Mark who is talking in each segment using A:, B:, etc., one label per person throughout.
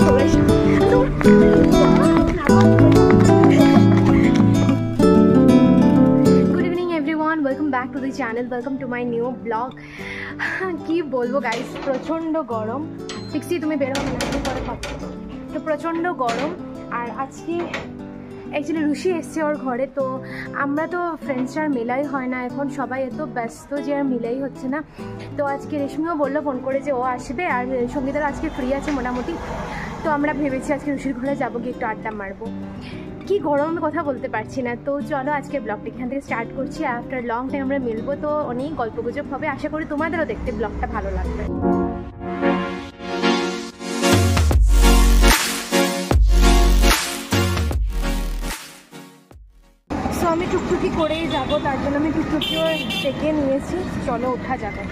A: ওই তো good evening everyone, welcome back to the channel, welcome to my new blog. কি বলবো guys, প্রচণ্ড গরম। ফিক্সি তুমি বেরো না, একটু পরে খাবো। তো প্রচণ্ড গরম। আর আজকে অ্যাকচুয়ালি ঋষি এসছে ওর ঘরে, তো আমরা তো ফ্রেন্ডসরা আর মেলাই হয় না এখন, সবাই এত ব্যস্ত যে আর মিলাই হচ্ছে না। তো আজকে রেশমিও বললো ফোন করে যে ও আসবে, আর সঙ্গীতার আজকে ফ্রি আছে মোটামুটি। তো আমরা ভেবেছি আজকে ঋষির ঘরে যাবো, গিয়ে একটু আড্ডা মারবো। কি গরম, কথা বলতে পারছি না। তো চলো আজকে ব্লগটা এখান থেকে স্টার্ট করছি। আফটার লং টাইম আমরা মিলবো, তো অনেক গল্পগুজব হবে। আশা করি তোমাদেরও দেখতে ব্লগটা ভালো লাগবে। সো আমি টুকটুকি করেই যাবো, তার জন্য আমি টুকটুকিও ডেকে নিয়েছি। চলো ওঠা যাবে।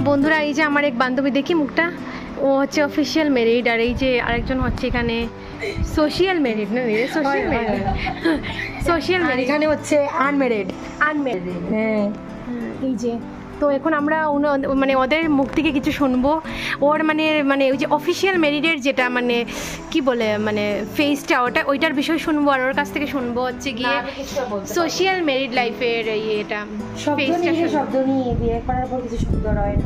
A: বন্ধুরা, এই যে আমার এক বান্ধবী, দেখি মুখটা, ও হচ্ছে অফিসিয়াল ম্যারিড, আর এই যে আরেকজন হচ্ছে এখানে সোশিয়াল ম্যারিড। না সোশিয়াল ম্যারিড, সোশিয়াল ম্যারিড,
B: এখানে হচ্ছে আনম্যারিড।
A: হ্যাঁ, এই যে। তো এখন আমরা মানে ওদের মুখ থেকে কিছু শুনবো। ওর মানে ওই যে অফিসিয়াল ম্যারিডের যেটা মানে কি বলে মানে ফেসটা, ওইটার বিষয় শুনবো। আর ওর কাছ থেকে শুনবো হচ্ছে গিয়ে সোশিয়াল ম্যারিড লাইফের এটা
B: শব্দ নিয়ে বিয়ে করার পর কিছু শব্দ রয়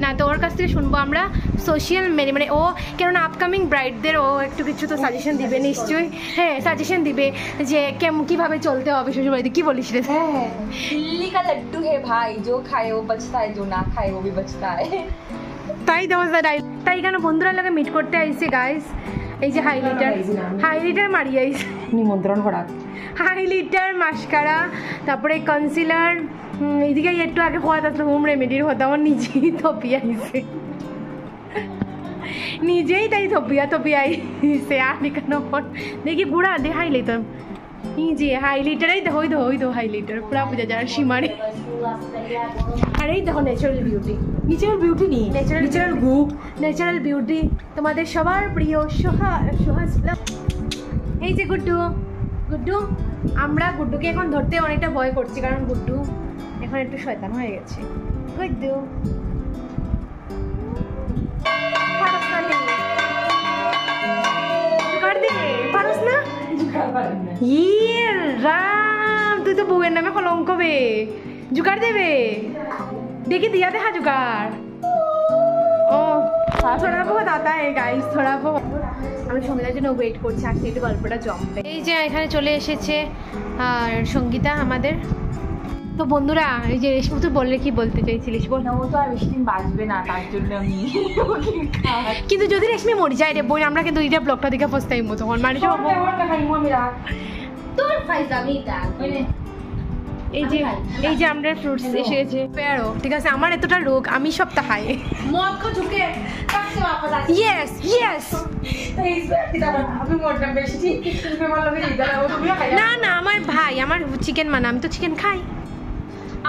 A: না। তো ওর কাছ থেকে শুনবো আমরা সোশিয়াল ম্যারিড, মানে ও কেননা আপকামিং ব্রাইডদের ও একটু কিছু তো সাজেশন দিবে নিশ্চয়ই। হ্যাঁ, সাজেশন দিবে যে কিভাবে চলতে হবে শ্বশুরবাড়িতে। কি বলিস রে?
B: হ্যাঁ, দিল্লি কা লাড্ডু হে ভাই, जो खाए वो बचता है, जो ना खाए वो भी बचता है।
A: তাই তাই কেন বন্ধুরা লাগে মিট করতে আইছে গাইস। এই যে হাইলাইটার মারি আইছে,
B: নিমন্ত্রণ করা,
A: হাইলাইটার, মাস্কারা, তারপরে কনসিলার। এইদিকে একটু আগে হওয়া থাকতো হোম রেমেডির হতো, আমার নিজেই থপিয়ে আইছে, নিজেই তাই থপিয়া আইছে। আর কেন দেখি বুড়া দে হাইলাইটার, এই যে হাইলাইটারই দেখো, ওই তো হাইলাইটার পুরা বোঝা যায় সীমারে। আর এই দেখো ন্যাচারাল বিউটি নি, ন্যাচারাল বিউটি, তোমাদের সবার প্রিয় সোহাস। এই যে গুড্ডু, আমরা গুড্ডুকে এখন ধরতে অনেকটা ভয় করছি, কারণ গুড্ডু এখন একটু শয়তান হয়ে গেছে। গুড্ডু পারস না? ইয়ে রাম, তুই তো বউয়ের নামে কলঙ্ক বে। জুগার দেবে, দেখি দিয়া দেখা জুগার। ও থোড়া বহুত আতা है गाइस, থোড়া বহুত। আমি সঙ্গীতার জন্য ওয়েট করছি, আসলে একটু গল্পটা জমবে। এই যে এখানে চলে এসেছে আর সঙ্গীতা আমাদের। তো বন্ধুরা, এই যে রেশমি তুই বললে কি বলতে চাইছিলিস বল?
B: না, ও তো আর বেশি দিন বাঁচবে না, তার জন্য আমি
A: কিন্তু যদি রেশমি মরে যায় রে বোন, আমরা কিন্তু এইটা ব্লগটা দেখে পস্তাইমু তখন। মানে
B: তোর ফাইজামি দেখ,
A: এই যে আমরা ফ্রুটস এসে গেছে, পেয়ারও ঠিক আছে। আমার এতটা রোগ, আমি সব খাই।
B: মদ কো ঝুকে কাছে वापस आ।
A: यस
B: আমি মদটা বেশি তুমি বললো যে ইদারা ও তুমি খাই
A: না আমার ভাই, আমার চিকেন মানে আমি তো চিকেন খাই।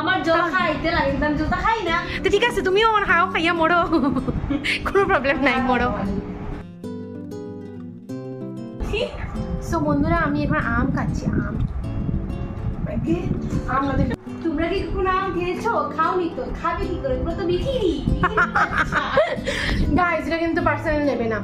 B: আমার জল খাইতে লাগে, কিন্তু আমি জলটা খাই না।
A: তো ঠিক আছে, তুমিও খাও, খাইয়া মরো, কোনো প্রবলেম নাই, মরো। সো বন্ধুরা, আমি এখন আম খাচ্ছি।
B: তোমরা কি কোনো আম খেয়েছো? খাওনি তো, খাবে কি করে? তোমরা তো বিক্রি।
A: গাইস, এটা কিন্তু পার্সোনাল নেবে না।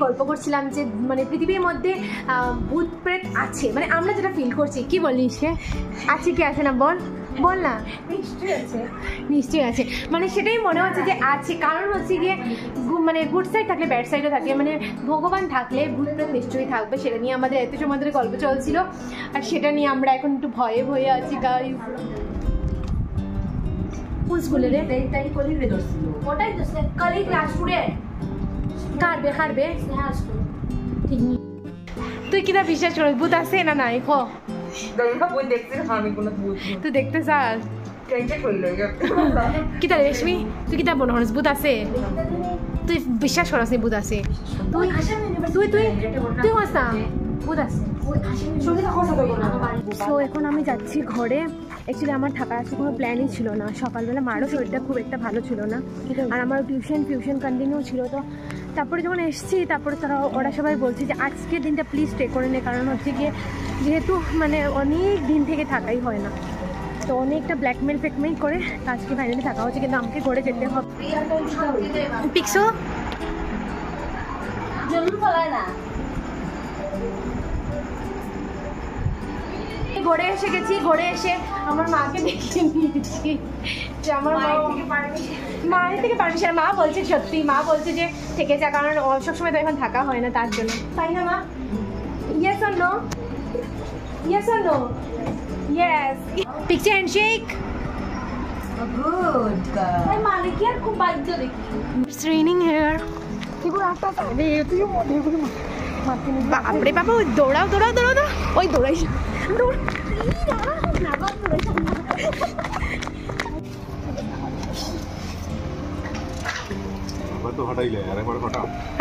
A: গল্প করছিলাম যে মানে পৃথিবীর মধ্যে ভূত প্রেত আছে, মানে আমরা যেটা ফিল করছি। কি বলিস আছে কি আছে না বল না? নিশ্চয়ই আছে, মানে সেটাই মনে হচ্ছে যে আছে। কারণ হচ্ছে গিয়ে মানে গুড সাইড থাকলে ব্যাড সাইডও থাকে, মানে ভগবান থাকলে ভূত প্রেত নিশ্চয়ই থাকবে। সেটা নিয়ে আমাদের এত সময় ধরে গল্প চলছিল, আর সেটা নিয়ে আমরা এখন একটু ভয়ে আছি গাইস। কোন স্কুলে রে?
B: তাই কলি রে দছিল
A: ওটাই তো কালি ক্লাস স্টুডেন্ট কারবে স্নেহা স্কুল ঠিক নি তুই কিটা বিশ্বাস করিস ভূত আছে না নাই ক
B: দইনা বই দেখছিস আমি কোনো ভূত
A: তুই দেখতে চাস
B: কেটে কইল
A: কিটা রেশমি তুই কিটা মনে করিস ভূত আছে তুই বিশ্বাস করিস নি ভূত আছে তুই তুই তুই তুই হস না ভূত আছে সো এখন আমি যাচ্ছি ঘরে অ্যাকচুয়ালি আমার থাকার আসলে কোনো প্ল্যানই ছিল না সকালবেলা মারও শরীরটা খুব একটা ভালো ছিল না আর আমার টিউশন কন্টিনিউ ছিল তো তারপরে যখন এসেছি তারপরে ওরা সবাই বলছে যে আজকের দিনটা প্লিজ স্টে করে নে কারণ হচ্ছে গিয়ে যেহেতু মানে অনেক দিন থেকে থাকাই হয় না তো অনেকটা ব্ল্যাকমেল ফ্যাকমেল করে আজকে ফাইনালি থাকা হচ্ছে কিন্তু আমাকে ঘরে যেতে হবে পিক্সো
B: জলদি ফলায় না
A: ঘরে এসে গেছি ঘরে এসে আমার মাকে দেখিয়ে নিয়েছি যে আমার মায়ের থেকে পারমিশন মা বলছে সত্যি মা বলছে যে থেকে যা কারণ সবসময় তো এখন থাকা হয় না তার জন্য তাই না মা yes or no yes or no yes picture handshake
B: good girl
A: মানে কি আর খুব বাধ্য দেখি ইটস রেইনিং হিয়ার এগুলো একটা সাইডে তুই মনে করে বাপরে বাবা ওই দৌড়াও ওই দৌড়াই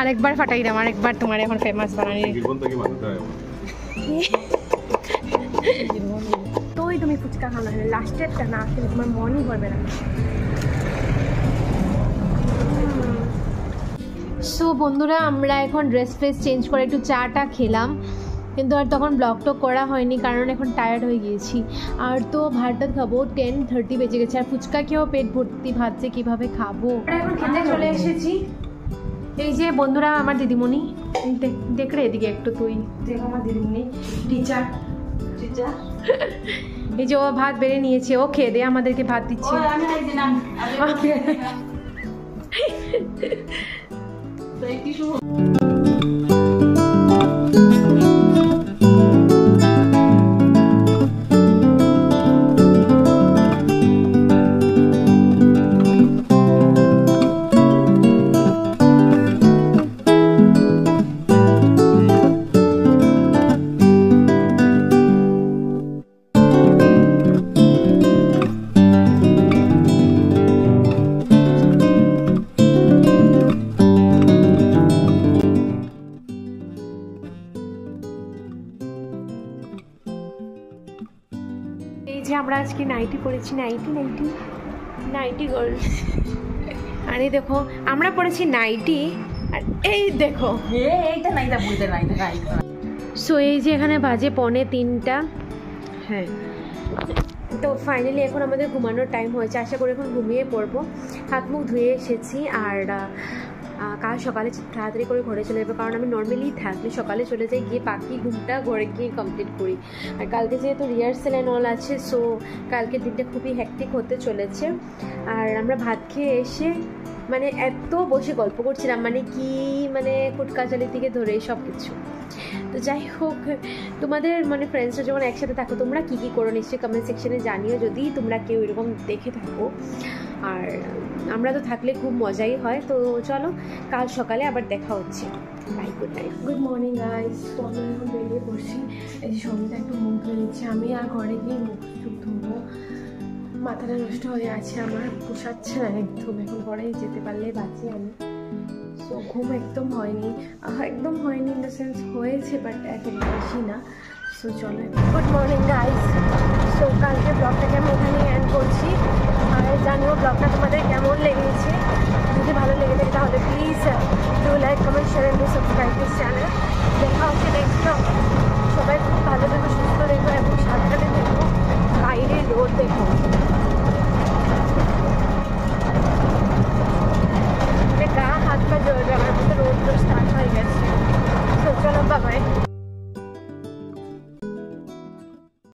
A: আরেকবার ফাটাই দাম আরেকবার তোমার এখন ফেমাস বানানি তোই তুমি ফুচকা খাওয়া লাস্টেরটা না আসলে তোমার মনই করবে না সো বন্ধুরা আমরা এখন ড্রেস চেঞ্জ করে একটু চাটা খেলাম কিন্তু আর তখন ব্লগটা করা হয়নি কারণ এখন টায়ার্ড হয়ে গিয়েছি আর তো ভাতটা খাবো 10:30 বেজে গেছে আর ফুচকা খেয়েও পেট ভর্তি ভাবছে কীভাবে খাবো এখন খেতে চলে এসেছি এই যে বন্ধুরা আমার দিদিমণি দেখ রে এদিকে একটু তুই দেখ আমার দিদিমণি টিচার এই যে ও ভাত বেড়ে নিয়েছে ও খেয়ে দে আমাদেরকে ভাত দিচ্ছে যে আমরা আজকে নাইটি পরেছি নাইটি গার্ল আরে দেখো আমরা পরেছি নাইটি আর এই দেখো
B: এইটা নাইটা বুঝতে নাই
A: সো এই যে এখানে বাজে 2:45 হ্যাঁ তো ফাইনালি এখন আমাদের ঘুমানোর টাইম হয়েছে আশা করি এখন ঘুমিয়ে পড়বো হাত মুখ ধুয়ে এসেছি আর কাল সকালে তাড়াতাড়ি করে ঘরে চলে যাবে কারণ আমি নর্মালি থাকলে সকালে চলে যাই গিয়ে বাকি ঘুমটা ঘরে গিয়ে কমপ্লিট করি আর কালকে যেহেতু রিহার্সেল অ্যান্ড অল আছে সো কালকের দিনটা খুবই হ্যাকটিক হতে চলেছে আর আমরা ভাত খেয়ে এসে মানে এত বসে গল্প করছিলাম মানে কি মানে কুটকাচালি থেকে ধরে সব কিছু তো যাই হোক তোমাদের মানে ফ্রেন্ডসরা যখন একসাথে থাকো তোমরা কী কী করো নিশ্চয়ই কমেন্ট সেকশনে জানিও যদি তোমরা কেউ এরকম দেখে থাকো আর আমরা তো থাকলে খুব মজাই হয় তো চলো কাল সকালে আবার দেখা হচ্ছে bye good night good morning guys তো আমরা এখন বেরিয়ে পড়ছি এই যে সন্ধ্যা একটু মুখ ধুয়ে নিচ্ছি আমি আর ঘরে গিয়ে মুখ টুক ধুবো মাথাটা নষ্ট হয়ে আছে আমার পোষাচ্ছে না একদম এখন ঘরে যেতে পারলে বাঁচি আমি সো ঘুম একদম হয়নি ইন দ্য সেন্স হয়েছে বাট এত বেশি না সো চলো গুড মর্নিং গাইস সো কালকে ব্লগটাকে আমি এখানে এন্ড করছি আর জানিও ব্লগটা তোমাদের কেমন লেগেছে যদি ভালো লেগে থাকে তাহলে please do like comment share and subscribe this channel দেখা হচ্ছে নেক্সট ব্লগ